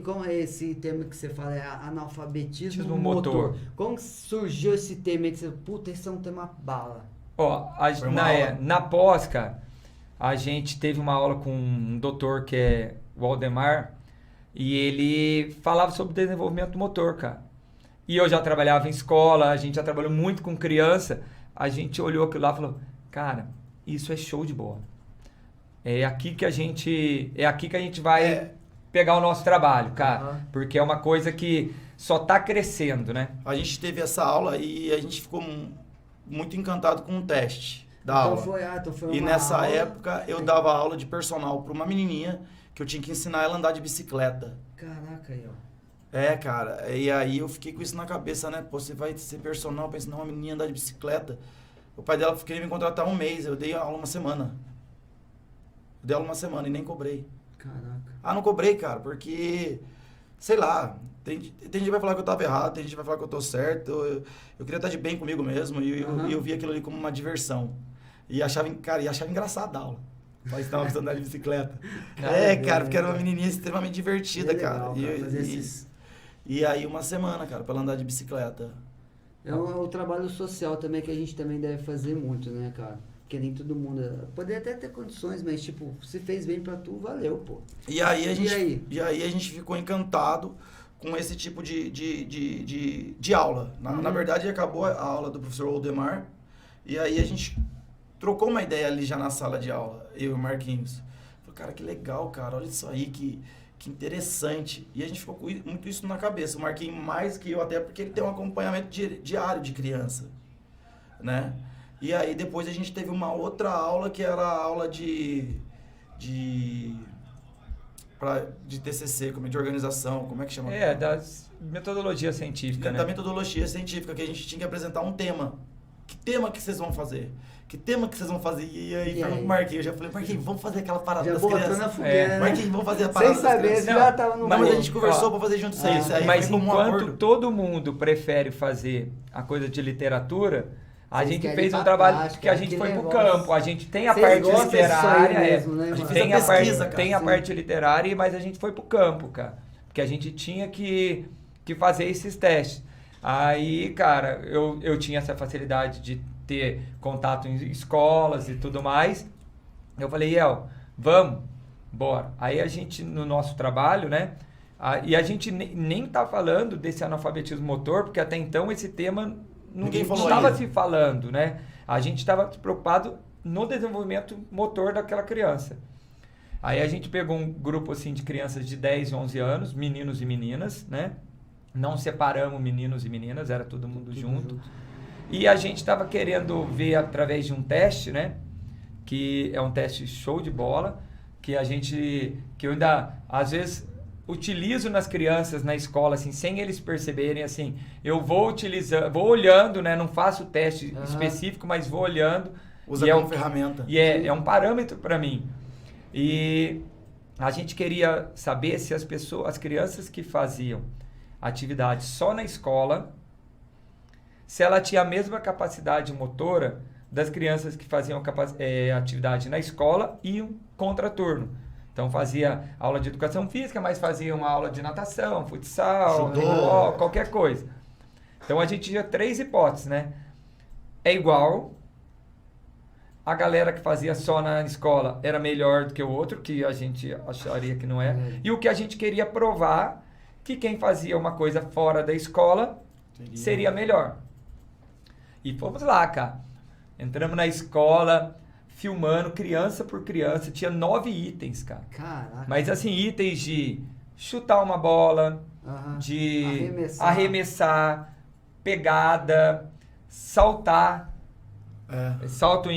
Como é esse tema que você fala, é analfabetismo Tismo motor. motor. Como que surgiu esse tema aí que você, puta, esse é um tema bala. Ó, Foi uma aula. na pós, cara, a gente teve uma aula com um doutor que é o Aldemar e ele falava sobre desenvolvimento motor, cara. E eu já trabalhava em escola, a gente já trabalhou muito com criança. A gente olhou aquilo lá e falou, cara, isso é show de bola. É aqui que a gente vai pegar o nosso trabalho, cara. Aham. Porque é uma coisa que só tá crescendo, né? A gente teve essa aula e a gente ficou muito encantado com o teste da Então aula. foi E uma nessa aula- época eu dava aula de personal para uma menininha que eu tinha que ensinar ela a andar de bicicleta. Caraca, aí, ó. É, cara, e aí eu fiquei com isso na cabeça, né? Pô, você vai ser personal pra ensinar uma menininha a andar de bicicleta. O pai dela queria me contratar um mês, eu dei aula uma semana. Eu dei aula uma semana e nem cobrei. Caraca. Ah, não cobrei, cara, porque, sei lá, tem gente que vai falar que eu tava errado, tem gente que vai falar que eu tô certo. Eu queria estar de bem comigo mesmo e eu vi aquilo ali como uma diversão. E achava engraçado a aula. Mas estava precisando andar de bicicleta. Cara, porque era uma menininha extremamente divertida, É legal, cara. fazer E aí uma semana, cara, pra ela andar de bicicleta. É o trabalho social também que a gente também deve fazer muito, né, cara? Porque nem todo mundo... Poderia até ter condições, mas, tipo, se fez bem pra tu, valeu, pô. E aí a gente, aí? E aí a gente ficou encantado com esse tipo de aula. Na verdade, acabou a aula do professor Oldemar. E aí a gente trocou uma ideia ali já na sala de aula, eu e o Marquinhos. Falei, cara, que legal, cara, olha isso aí, que interessante. E a gente ficou com muito isso na cabeça. O Marquinhos mais que eu, até porque ele tem um acompanhamento diário de criança, né? E aí depois a gente teve uma outra aula que era a aula de TCC, como de organização, como é que chama? Das metodologia científica, né? Da metodologia científica, que a gente tinha que apresentar um tema. Que tema que vocês vão fazer? Que tema que vocês vão fazer? E aí, falando com o Marquinhos, eu já falei, Marquinhos, vamos fazer aquela parada Já das botou crianças. na fogueira, Marquinhos, vamos fazer a parada sem das saber, crianças. você já tava no Mas a bolo. gente conversou pra fazer junto isso aí. Mas foi como um enquanto acordo. todo mundo prefere fazer a coisa de literatura, a Vocês gente querem fez um pra trabalho prática, que a gente aquele foi pro negócio. campo. A gente tem a Vocês parte gostam disso aí literária, mesmo, né, A gente mano? fez tem a a parte, pesquisa, cara. tem a Sim. parte literária, mas a gente foi pro campo, cara. Porque a gente tinha que fazer esses testes. Aí, cara, eu tinha essa facilidade de ter contato em escolas e tudo mais. Eu falei, vamos, bora. Aí a gente, no nosso trabalho, né? E a gente nem tá falando desse analfabetismo motor, porque até então esse tema Ninguém não falou estava ainda. se falando, né? A gente estava preocupado no desenvolvimento motor daquela criança. Aí a gente pegou um grupo assim de crianças de 10 e 11 anos, meninos e meninas, né? Não separamos meninos e meninas, era todo mundo junto. E a gente estava querendo ver através de um teste, né? Que é um teste show de bola, que eu ainda, às vezes, utilizo nas crianças na escola, assim, sem eles perceberem, assim, eu vou utilizando, vou olhando, né? Não faço o teste específico, mas vou olhando. Usa e como ferramenta. E é um parâmetro para mim. E a gente queria saber se as crianças que faziam atividade só na escola, se ela tinha a mesma capacidade motora das crianças que faziam atividade na escola e um contraturno. Então fazia aula de educação física, mas fazia uma aula de natação, futsal, Judô. handebol, qualquer coisa. Então a gente tinha 3 hipóteses, né? É igual, a galera que fazia só na escola era melhor do que o outro, que a gente acharia que não é. E o que a gente queria provar, que quem fazia uma coisa fora da escola seria melhor. E fomos lá, cara. Entramos na escola, filmando criança por criança. Tinha 9 itens, cara. Caraca. Mas assim, itens de chutar uma bola, de arremessar, pegada, saltar. Salto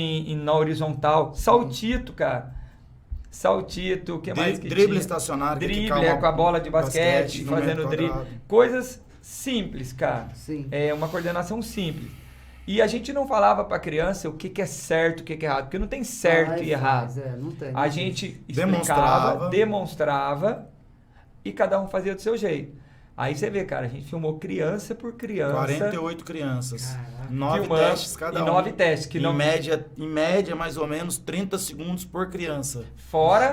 na horizontal. Saltito, cara. Saltito, o que mais que drible tinha? estacionário. Drible, com a bola de basquete fazendo drible. Coisas simples, cara. Sim. É uma coordenação simples. E a gente não falava pra criança o que é certo, o que é errado, porque não tem certo e errado. Não tem. A gente explicava, demonstrava e cada um fazia do seu jeito. Aí você vê, cara, a gente filmou criança por criança. 48 crianças. Caraca. 9 filmando, testes cada e um. 9 testes. Que Em média, mais ou menos, 30 segundos por criança.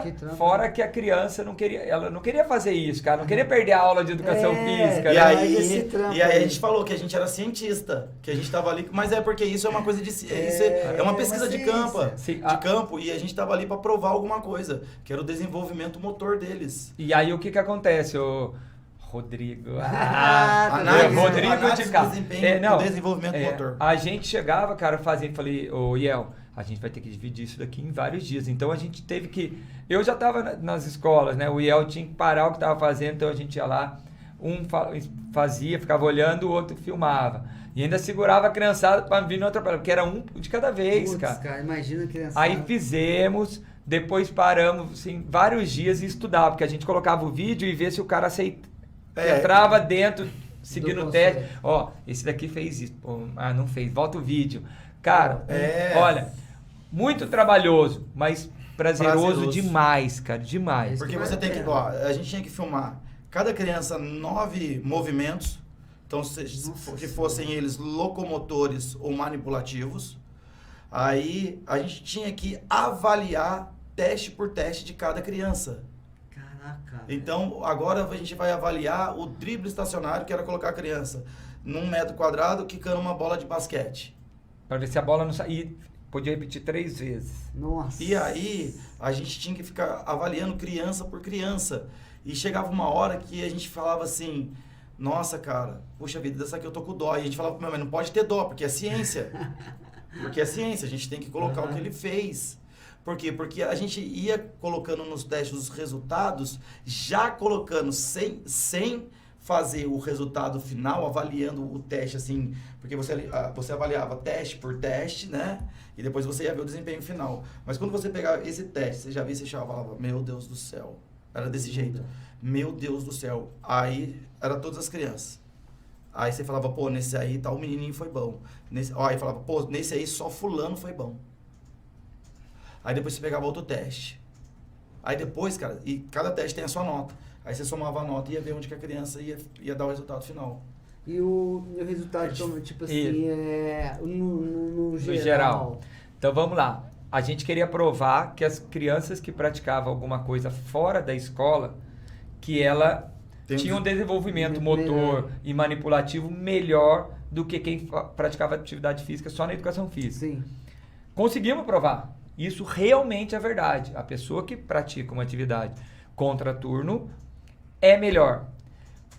Que trampo. Fora que a criança não queria, ela não queria fazer isso, cara. Não queria perder a aula de educação física. E né? Mas esse trampo aí a aí. gente falou que a gente era cientista, que a gente tava ali, mas é porque isso é uma coisa de isso é uma pesquisa de ciência. campo, Sim, de campo, e a gente tava ali para provar alguma coisa, que era o desenvolvimento motor deles. E aí o que acontece, ô Rodrigo? Tá Análise, vendo? Rodrigo análise de do cá. desempenho, do desenvolvimento motor. A gente chegava, cara, falei, ô Iel, a gente vai ter que dividir isso daqui em vários dias. Então a gente teve que. Eu já estava nas escolas, né? O Iel tinha que parar o que estava fazendo, então a gente ia lá, um fazia, ficava olhando, o outro filmava. E ainda segurava a criançada para vir no atrapalhar, porque era um de cada vez, Putz, cara. imagina a criança. Aí fizemos, depois paramos assim, vários dias e estudava, porque a gente colocava o vídeo e via se o cara entrava dentro, seguindo o teste. Ó, esse daqui fez isso. Pô, não fez. Volta o vídeo. Cara, olha, muito trabalhoso, mas prazeroso demais, cara, demais. Porque você tem que, ó, a gente tinha que filmar cada criança 9 movimentos, então que fossem eles locomotores ou manipulativos. Aí a gente tinha que avaliar teste por teste de cada criança. Caraca. Então, agora a gente vai avaliar o drible estacionário, que era colocar a criança num metro quadrado quicando uma bola de basquete. Pra ver se a bola não saía. Podia repetir 3 vezes. Nossa. E aí, a gente tinha que ficar avaliando criança por criança. E chegava uma hora que a gente falava assim, nossa, cara, puxa vida, dessa aqui eu tô com dó. E a gente falava, mas não pode ter dó, porque é ciência. Porque é ciência, a gente tem que colocar o que ele fez. Por quê? Porque a gente ia colocando nos testes os resultados, já colocando sem fazer o resultado final, avaliando o teste assim, porque você avaliava teste por teste, né? E depois você ia ver o desempenho final. Mas quando você pegava esse teste, você já via, você falava, meu Deus do céu. Era desse jeito. Meu Deus do céu. Aí, era todas as crianças. Aí você falava, pô, nesse aí tal menininho foi bom. Aí falava, pô, nesse aí só fulano foi bom. Aí depois você pegava outro teste. Aí depois, cara, e cada teste tem a sua nota. Aí você somava a nota e ia ver onde que a criança ia dar o resultado final. E o resultado, tipo assim, no geral. Então vamos lá. A gente queria provar que as crianças que praticavam alguma coisa fora da escola, que ela tinha um desenvolvimento motor e manipulativo melhor do que quem praticava atividade física só na educação física. Sim. Conseguimos provar. Isso realmente é verdade. A pessoa que pratica uma atividade contraturno é melhor.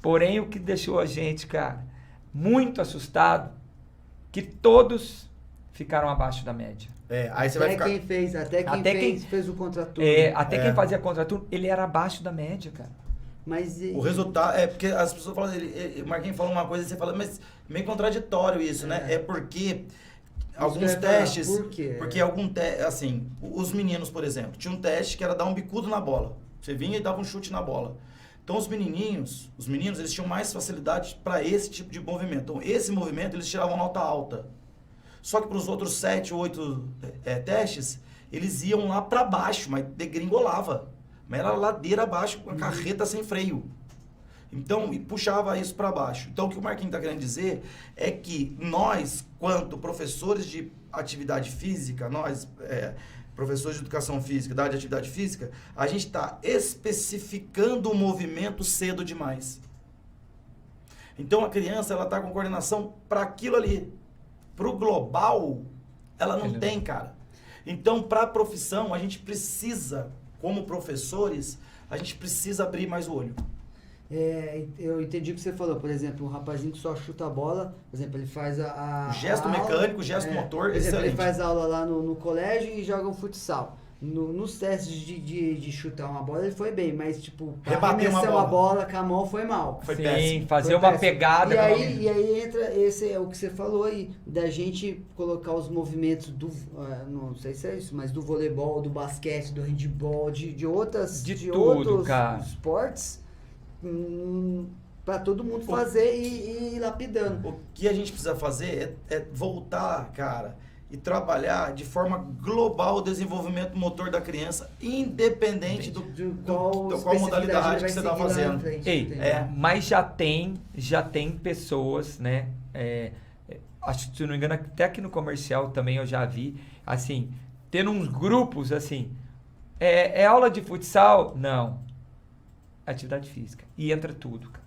Porém, o que deixou a gente, cara, muito assustado, que todos ficaram abaixo da média. Aí você vai ficar... Até quem fez o contraturno. Quem fazia contraturno, ele era abaixo da média, cara. Mas o resultado é porque as pessoas falam, o Marquinhos fala uma coisa e você fala, mas meio contraditório isso, né? É porque alguns testes, por quê? Porque assim, os meninos, por exemplo, tinha um teste que era dar um bicudo na bola. Você vinha e dava um chute na bola. Então os meninos, eles tinham mais facilidade para esse tipo de movimento. Então esse movimento eles tiravam nota alta. Só que para os outros 7, 8 testes, eles iam lá para baixo, mas degringolava. Mas era ladeira abaixo, com a carreta sem freio. Então, e puxava isso para baixo. Então, o que o Marquinhos está querendo dizer é que nós, quanto professores de atividade física, professores de educação física, da área de atividade física, a gente está especificando o movimento cedo demais. Então, a criança, ela está com coordenação para aquilo ali. Para o global, ela não tem, cara. Então, para a profissão, a gente precisa, como professores, a gente precisa abrir mais o olho. Eu entendi o que você falou. Por exemplo, um rapazinho que só chuta a bola, por exemplo, ele faz o gesto mecânico, o gesto motor, por exemplo, excelente. Ele faz aula lá no colégio e joga um futsal. Nos testes de chutar uma bola, ele foi bem, mas, tipo, rebater Foi péssimo. Fazer uma pegada. E aí entra, esse é o que você falou aí, da gente colocar os movimentos do, não sei se é isso, mas do voleibol, do basquete, do handebol, de outros esportes, para todo mundo fazer e ir lapidando. O que a gente precisa fazer é voltar, cara, e trabalhar de forma global o desenvolvimento motor da criança, independente do qual modalidade que você está fazendo. Mas já tem pessoas, né? Acho que, se não me engano, até aqui no comercial também eu já vi, assim, tendo uns grupos, assim, é aula de futsal? Não. Atividade física. E entra tudo, cara.